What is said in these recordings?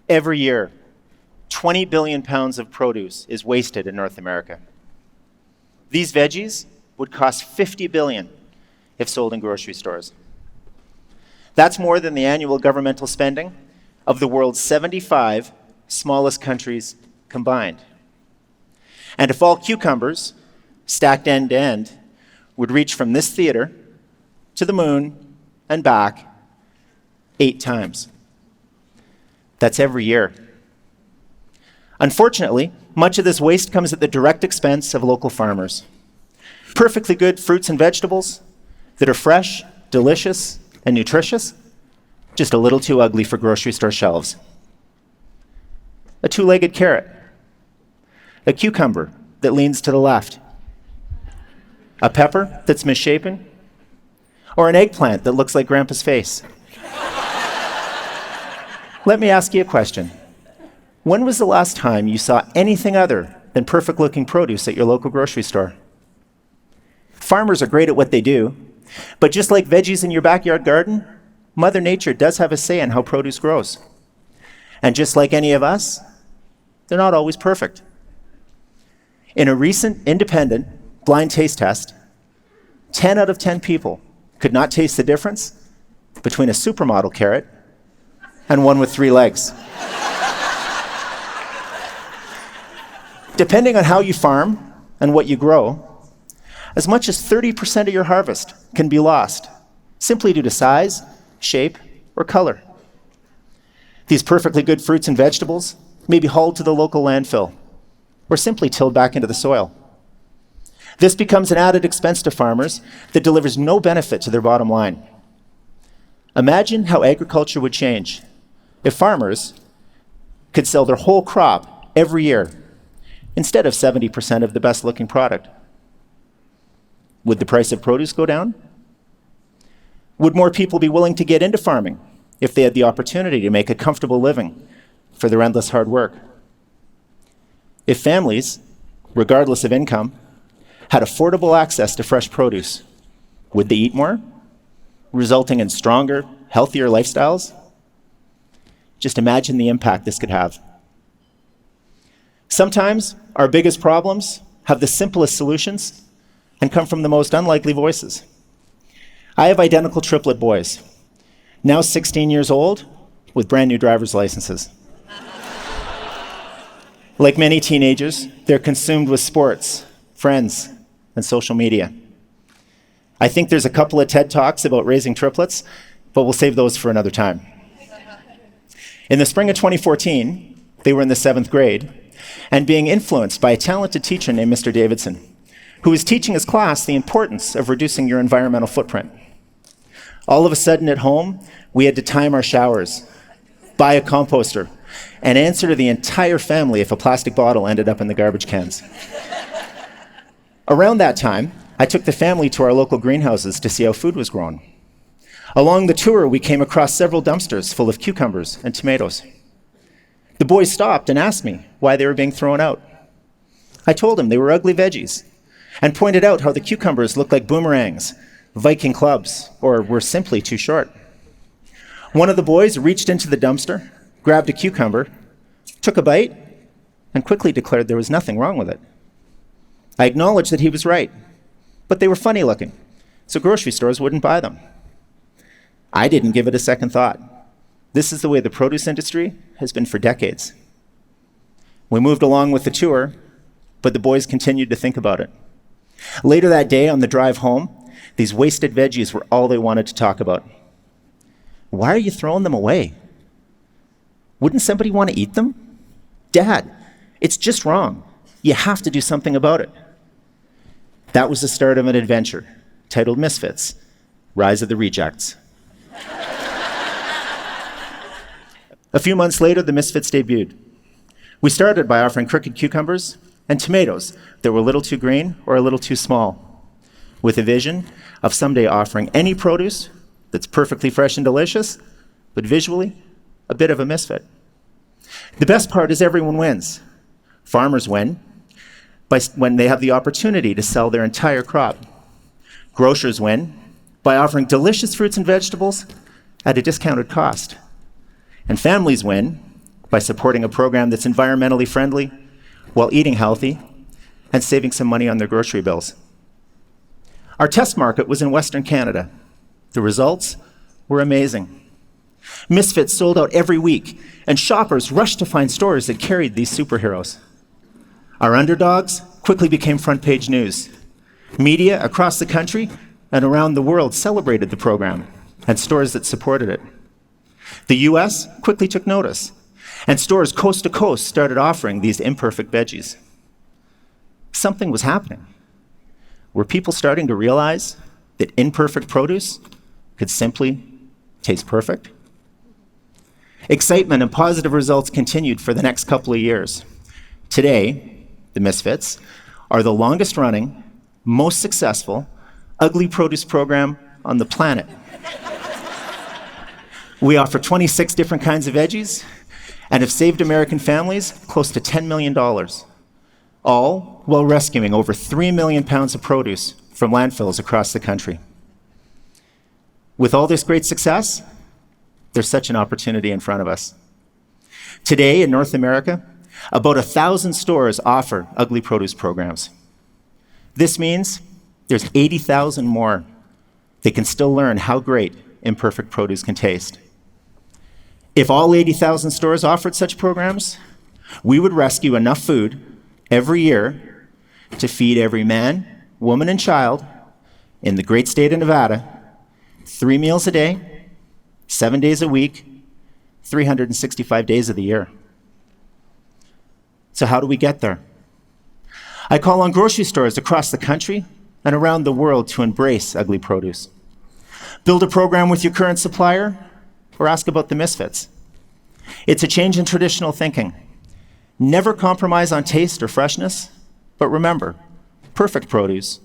Every year, 20 billion pounds of produce is wasted in North America. These veggies would cost $50 billion if sold in grocery stores. That's more than the annual governmental spending of the world's 75 smallest countries combined. And if all cucumbers, stacked end to end, would reach from this theater to the moon and back 8 times. That's every year. Unfortunately, much of this waste comes at the direct expense of local farmers. Perfectly good fruits and vegetables that are fresh, delicious, and nutritious, just a little too ugly for grocery store shelves. A two-legged carrot, a cucumber that leans to the left, a pepper that's misshapen, or an eggplant that looks like Grandpa's face. Let me ask you a question. When was the last time you saw anything other than perfect-looking produce at your local grocery store? Farmers are great at what they do, but just like veggies in your backyard garden, Mother Nature does have a say in how produce grows. And just like any of us, they're not always perfect. In a recent independent blind taste test, 10 out of 10 people could not taste the difference between a supermodel carrot and one with 3 legs. Depending on how you farm and what you grow, as much as 30% of your harvest can be lost simply due to size, shape, or color. These perfectly good fruits and vegetables may be hauled to the local landfill or simply tilled back into the soil. This becomes an added expense to farmers that delivers no benefit to their bottom line. Imagine how agriculture would change if farmers could sell their whole crop every year instead of 70% of the best-looking product. Would the price of produce go down? Would more people be willing to get into farming if they had the opportunity to make a comfortable living for their endless hard work? If families, regardless of income, had affordable access to fresh produce, would they eat more, resulting in stronger, healthier lifestyles? Just imagine the impact this could have. Sometimes our biggest problems have the simplest solutions and come from the most unlikely voices. I have identical triplet boys, now 16 years old, with brand new driver's licenses. Like many teenagers, they're consumed with sports, friends, and social media. I think there's a couple of TED Talks about raising triplets, but we'll save those for another time. In the spring of 2014, they were in the 7th grade and being influenced by a talented teacher named Mr. Davidson, who was teaching his class the importance of reducing your environmental footprint. All of a sudden at home, we had to time our showers, buy a composter, and answer to the entire family if a plastic bottle ended up in the garbage cans. Around that time, I took the family to our local greenhouses to see how food was grown. Along the tour, we came across several dumpsters full of cucumbers and tomatoes. The boys stopped and asked me why they were being thrown out. I told them they were ugly veggies and pointed out how the cucumbers looked like boomerangs, Viking clubs, or were simply too short. One of the boys reached into the dumpster, grabbed a cucumber, took a bite, and quickly declared there was nothing wrong with it. I acknowledged that he was right, but they were funny looking, so grocery stores wouldn't buy them. I didn't give it a second thought. This is the way the produce industry has been for decades. We moved along with the tour, but the boys continued to think about it. Later that day, on the drive home, these wasted veggies were all they wanted to talk about. Why are you throwing them away? Wouldn't somebody want to eat them? Dad, it's just wrong. You have to do something about it. That was the start of an adventure titled Misfits, Rise of the Rejects. A few months later, the Misfits debuted. We started by offering crooked cucumbers and tomatoes that were a little too green or a little too small, with a vision of someday offering any produce that's perfectly fresh and delicious, but visually a bit of a misfit. The best part is everyone wins. Farmers win when they have the opportunity to sell their entire crop. Grocers win by offering delicious fruits and vegetables at a discounted cost. And families win by supporting a program that's environmentally friendly while eating healthy and saving some money on their grocery bills. Our test market was in Western Canada. The results were amazing. Misfits sold out every week, and shoppers rushed to find stores that carried these superheroes. Our underdogs quickly became front-page news. Media across the country and around the world celebrated the program and stores that supported it. The US quickly took notice, and stores coast to coast started offering these imperfect veggies. Something was happening. Were people starting to realize that imperfect produce could simply taste perfect? Excitement and positive results continued for the next couple of years. Today, the Misfits are the longest running, most successful, ugly produce program on the planet. We offer 26 different kinds of veggies and have saved American families close to $10 million, all while rescuing over 3 million pounds of produce from landfills across the country. With all this great success, there's such an opportunity in front of us. Today in North America, about 1,000 stores offer ugly produce programs. This means there's 80,000 more that can still learn how great imperfect produce can taste. If all 80,000 stores offered such programs, we would rescue enough food every year to feed every man, woman, and child in the great state of Nevada 3 meals a day, 7 days a week, 365 days of the year. So how do we get there? I call on grocery stores across the country and around the world to embrace ugly produce. Build a program with your current supplier or ask about the Misfits. It's a change in traditional thinking. Never compromise on taste or freshness, but remember, perfect produce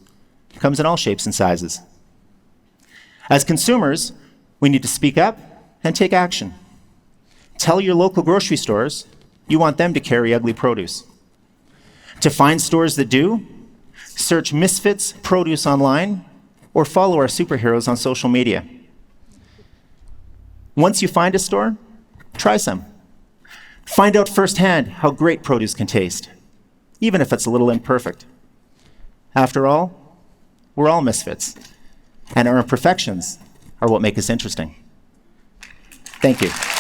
comes in all shapes and sizes. As consumers, we need to speak up and take action. Tell your local grocery stores you want them to carry ugly produce. To find stores that do, search Misfits Produce online or follow our superheroes on social media. Once you find a store, try some. Find out firsthand how great produce can taste, even if it's a little imperfect. After all, we're all misfits, and our imperfections are what make us interesting. Thank you.